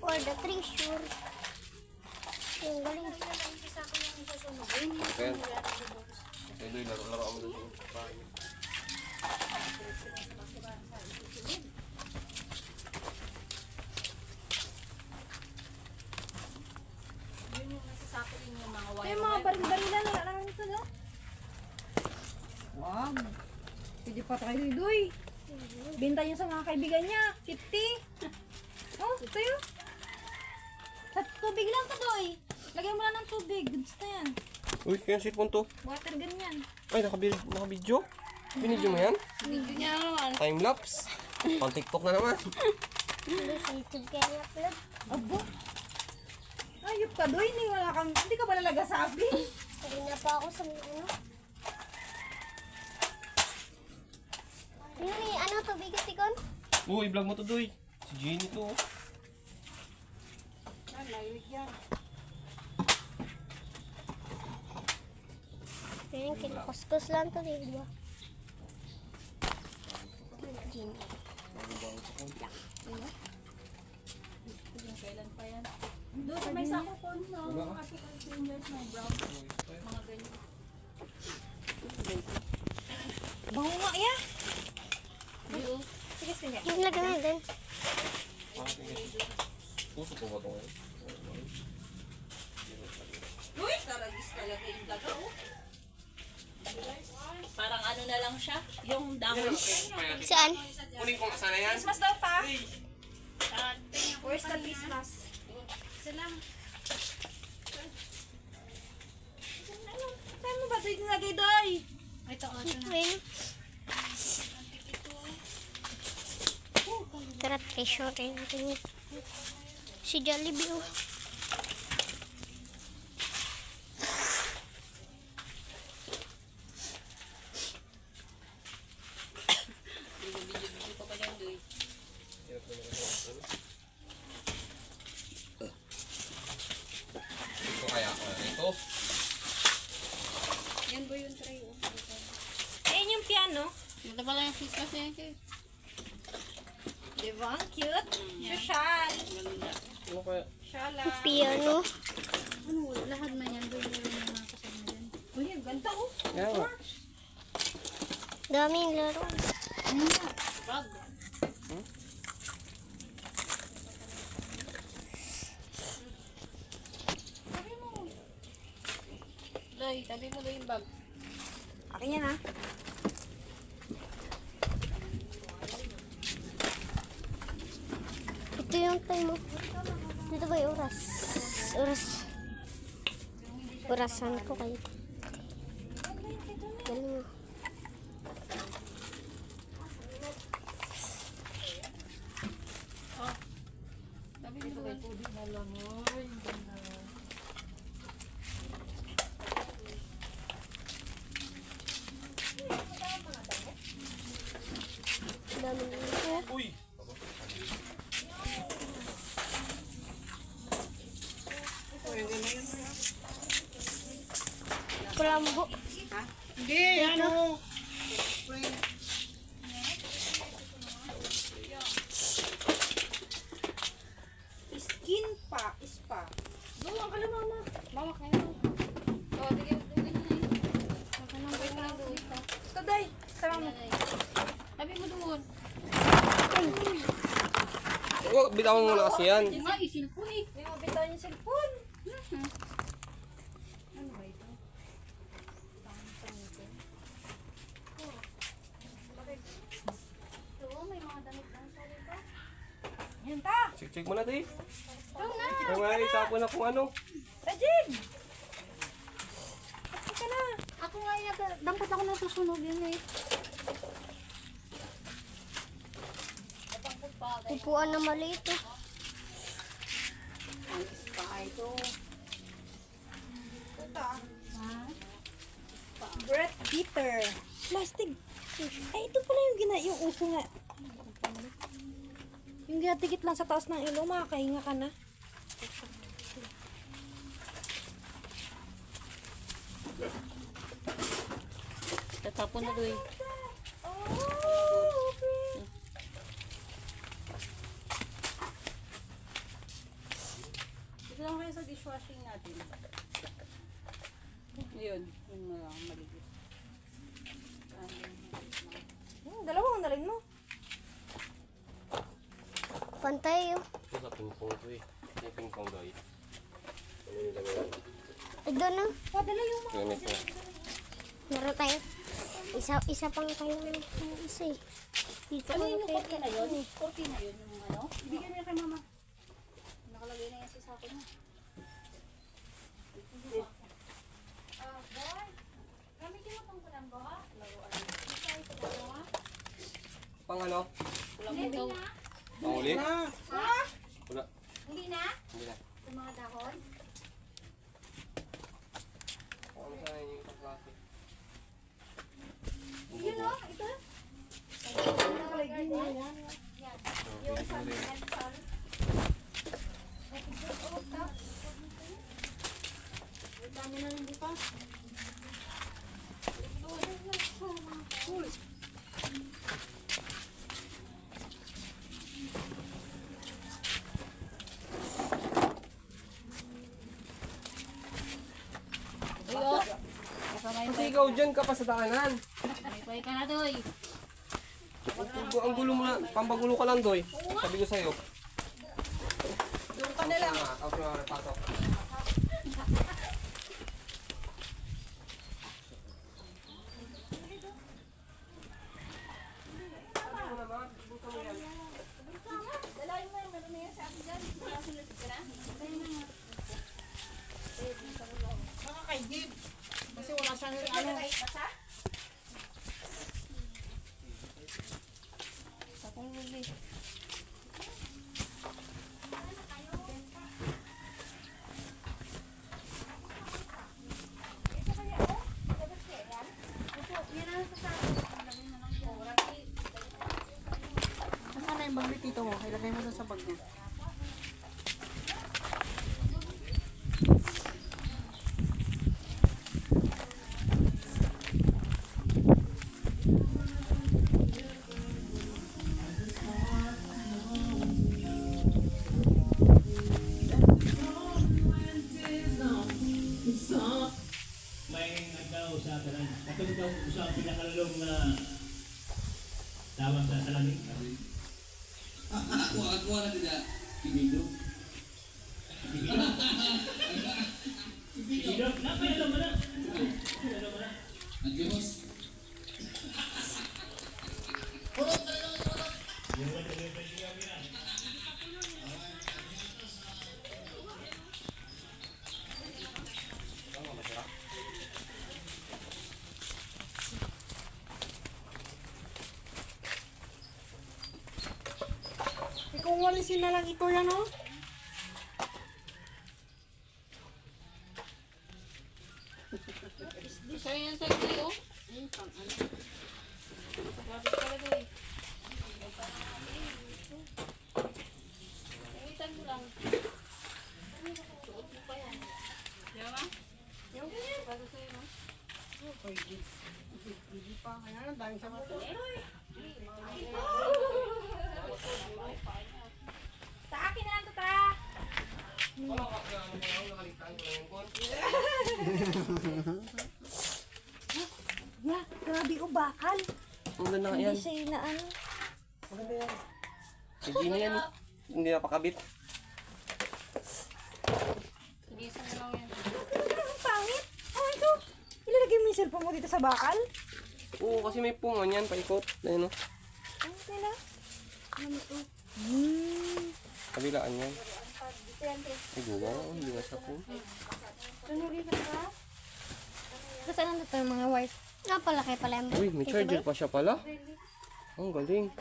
for the treasure. Yung galing. Ayan. Kaya doon, laro-laro ako doon. Yun yung nasasako rin yung mga wire. Yung mga baril-barilan, wala naman ito, no? Wow. Pwede pa tayo, Doy. Binta niya sa mga kaibigan niya. 50. Oh, ito yun. Sa tubig lang to, Doy. Lagyan mo lang ng tubig. Goods na yan. Uy, kaya yung cellphone to. Water gun yan. Ay, naka-video? Binidyo mo yan? Video niya naman. Time-lapse? Pang TikTok na naman. Hindi sa YouTube kaya i-upload. Abo. Ayop ka, Doy. Hindi ka ba nalagasabi? Sabi na pa ako sa ano. Yun eh, ano to, bigat ikon? Uy, i-vlog mo to, Doy. Si Jenny to. Yun, kinukuskus lang to, di ba? Kailan pa yan? Doon, may sako po, no? Kasi years may brown. Mga ganyan. Bango nga, ya. Sige, sige. Yung lagyan mo din. Puso ko ba ito ngayon? Uy, taragis talaga yung daga, oh. Parang ano na lang siya, yung dahon. Saan? Kunin ko sana yan. Christmas daw pa. Where's the Christmas? Saan mo ba ito nilagay, Doy? Ito, Ayun. Tara, treasure rin natin. Si Jollibee, oh. Video pa pa yan, Doy. Ito kaya. Ito. Yan ba yung tray, oh? Ayun yung piano. Ito pala yung Christmas niya, eh. Diba? Ang cute. Social. Ano kaya? Shala. Piano. Ano, lahat na yan, Doy. Yung mga kasama dyan. Uy, ang ganda, oh. Kaya nga. Daming laro. Bag. Doy, tabi mo doy yung bag. Akin yan, ha? Ito yung time mo. Dito ba yung oras? Orasan ko kayo. Galing mo. Tabi mo doy. Daming laro. Uy! Kulambo. Hindi, ano? Skin pa. Ispa. Doon, ang mama. Mama, kayo. Oh, tigil na yun. Saka nang wait na doon. Ito, Doy. Sama mo. Tabi mo doon. Oh, bitawan mo na kasi yan. Yung nga, isilpon eh. Hindi mo bitaw yung cellphone. Ano ba ito? Oo, may mga damit lang sa dito. Yan ta. Check mo na, Tay. Ito na. Kaya nga, itapo na kung ano. Rajin. Ito ka na. Ako nga, dampot ako na susunog yun eh. Upuan na maliit, eh. Ang spa ito. Ito ta. Breath beater. Plastic. Ay, ito pala yung uso nga. Yung ginatikit lang sa taas ng ilo, makakahinga ka na. Tatapon na doon. Oh, okay. Doon kayo sa dishwashing natin. Yun, yung maligit. Dalawang dalhin mo. Pantay yun. Ito sa ping-pong to eh. Yung ping-pong daw eh. Ano yung lagay? Ay, doon na. Padala yung mga. Gamit na. Meron tayo. Isa pang tayo ng isa eh. Dito Ano ko yung na kortina yun? Kortina yun yung ano? Bigyan mo yan kay mama. Nakalagay na yan sa sako niya. Pang ano? Hindi na. Pang uli? Ha? Wala. Hindi na? Hindi na. Yung mga dahon? Ano sa yung plastic? Yun o, ito. Nakalagay niya yan. Yung sa Dami na rin dito. Kasi ikaw dyan ka pa sa daanan. May ka na doy. Ang gulo mo na. Pampagulo ka lang, Doy. Sabi ko sa'yo. Doon ka na lang. Tapos na repatok. Dalayin mo yung meron na yan sa akin dyan. Makasunod ka na. Nakakaigib. Kasi wala siyang ano. Nasaan na yung bag ni tito mo? Ilagay mo doon sa bag niya. May nagkausapan ng katong daw sa pinakalong na tawag sa salamin. Ako na tidak ibido. Ibido, napay alam mo na. Alam mo na. Nagimos. Kung walisin na lang ito yan, oh. Isa yan sa iyo. Grabe pala doy. Imitan mo lang. Suot mo pa yan. Yawa? Yung ganyan. Bago sa'yo, no? Hindi pa. Kaya lang, dahil sa mata. Sa akin na lang ito, ta. Wala ka na ano mo nakalimutan ko lang yung kon. Ya, grabe o bakal. Ang ganda nga Hindi yan. siya na ano. Maganda yan. Si Gina yan eh. Hindi napakabit. Igisa mo lang yan. Ang pangit. Oh, ito. Ilalagay mo yung cellphone mo dito sa bakal. Oo, kasi may pungan yan. Paikot. Ayun o. Ano sila? Ano ito? Kabilaan yan. Ay, gawa. Hindi nga sa po. Kasi nandito yung mga white. Napalaki pala yung Uy, may charger pa siya pala. Ang galing.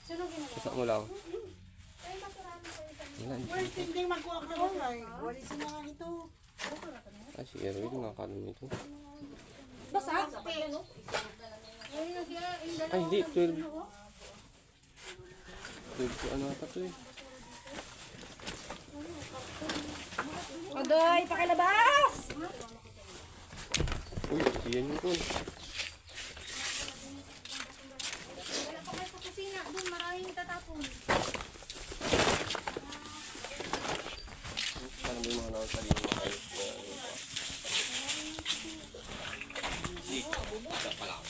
Sasa mo lang. Wala, Hindi magkuha ka lang, ay. Walisin na lang ito. Ah, si Erwin, nakakalam nito. Basa? Ay, hindi. 12. 12 ko ano ata to eh. Odoy, pakilabas! Uy, siyan yun ko. Wala pa kayo sa kusina. Doon, maraming tatapon. Paano ba yung mga naman sa lima kayo. Isa pa lang.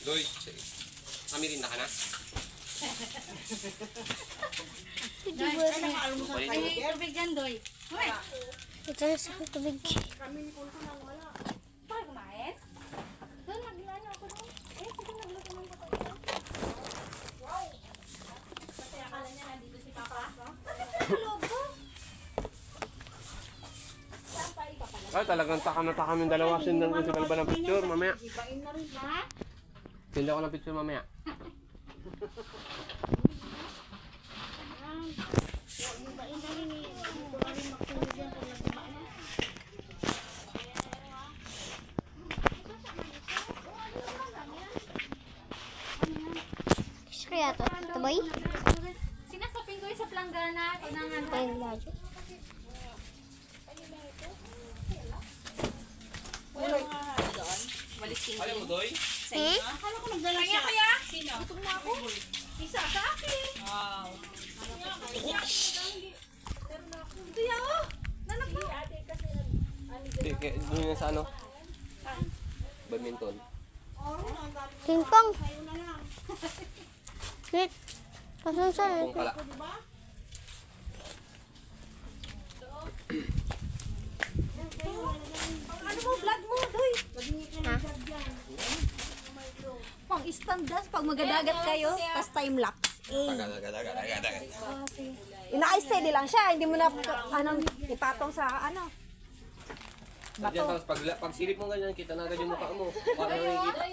Doy, kami rin na ka na? Ay, tubig dyan, Doy. Hoy! Ito na sa tubig. Bakit kumain? Doon, naglano ako doon. Eh, sige, nagluto ng patayo. Wow! Kasi akala niya nandito si Papa. Bakit sa loob ko? Saan pa ipapala? Ay, talagang takam na takam yung dalawa. Sindan ko si Kalba ng picture mamaya. Ha? Sindan ko ng picture mamaya. Kaya to, ito ba yun? Sinasapin ko yung sa planggana. Tinangan. Ay, layo. Alam mo, Doy? Eh? Akala ko nagdala siya. Kaya? Sino? Gutom na ako. Isa sa akin. Wow. Kuya, oh! Nanak mo. Doon yan sa ano? Badminton. King Kong. Wait. Pasan saan? Kung kala. Ano mo, vlog mo, Doy? Ha? Pang stand dance, pag magadagat kayo, tas time lapse. Ina-steady lang siya, hindi mo na ipatong sa ano. Diyan, tapos pag silip mo ganyan, kita na agad yung mukha mo. Para nakikita.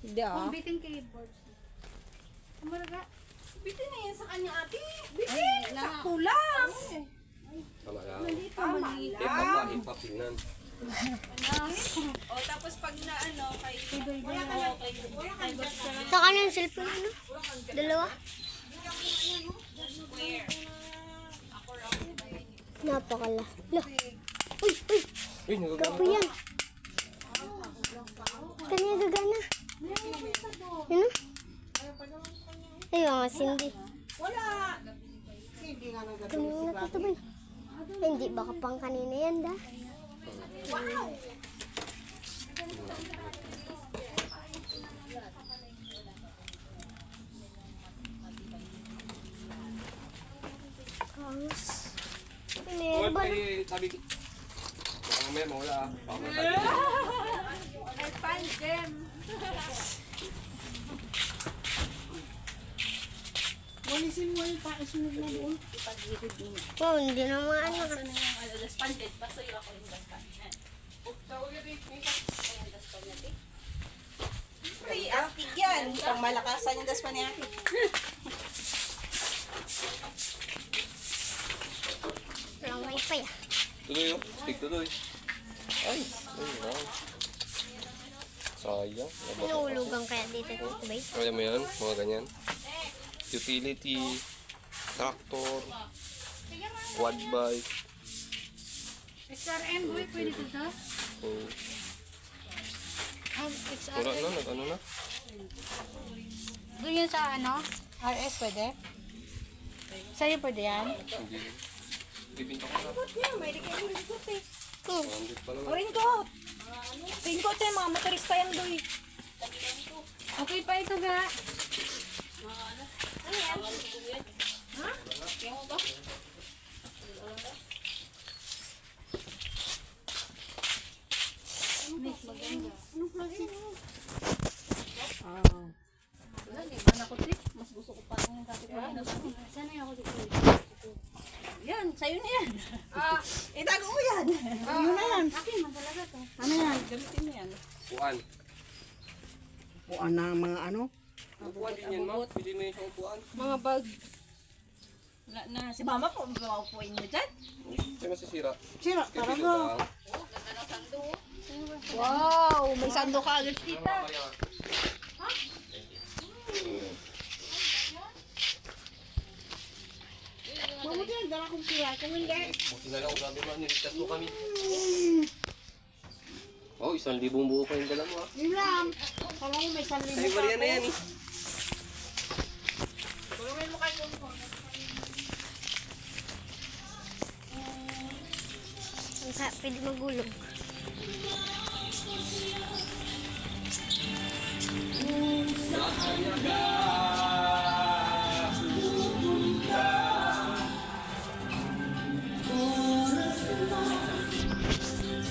Hindi ah. Bitin keyboard. Bitin na yan sa kanya ate. Bitin! Sakto lang. Tama lang. Tama lang. Hip-hop tingnan. O tapos pag na ano, kay Saka na yung cellphone, ano? Dalawa? Napakala. Loh. Uy, uy. Uy, nagagawa. Gapo yan. Kanya gagana. Ano? Ay, mga sindi. Wala. Hindi nga nagdala. Kanina natutubay. Ay, hindi. Baka pang kanina yan, da. Kangas. Pinero Huwag ba? kayo tabi. Baka mamaya mawala ah. Baka masabi. I find them. Walisin mo yung pakisunod na doon. Oh, hindi naman ano. despondent, basta yung ako yung despondent. Ay, astig yan. Pang malakasan yung daspan niya. Walang wifi ah. Tuloy oh. Stick tuloy. Ay. Ay, wow. Sayang. Pinuulugan kaya dito tutubay. Kaya mo yan, mga ganyan. Utility, tractor, quad bike. XRM, boy, pwede ito to? Oh. Wala na, nag-ano na. Doon yun sa ano? RS pwede? Sa'yo pwede yan? Hindi. Bibinta ko na. May kayo ringkot eh. 100 pa lang. O ringkot. Ringkot yan, mga motorista yan, Doy. Okay pa ito ga. Yan, sa'yo na yan. Itago mo yan. Ano na yan? Ano yan? Gamitin mo yan. Upuan. Buwan na mga ano? Upuan din yan, ma. Pili mo yung isang upuan. Mga bag. Si mama po, maupuin mo dyan. Hindi masisira. Sira, Kaya talaga. pili lang. Wow, may sando ka agad, tita. Mabuti yan, dala kong sira. Kung hindi, Buti na lang, sabi mo, niligtas mo kami. Oh, 1,000 buo pa yung dala mo ha. Yun lang. Kala mo may 1,000 Ay, bariya na yan eh. Pwede magulog.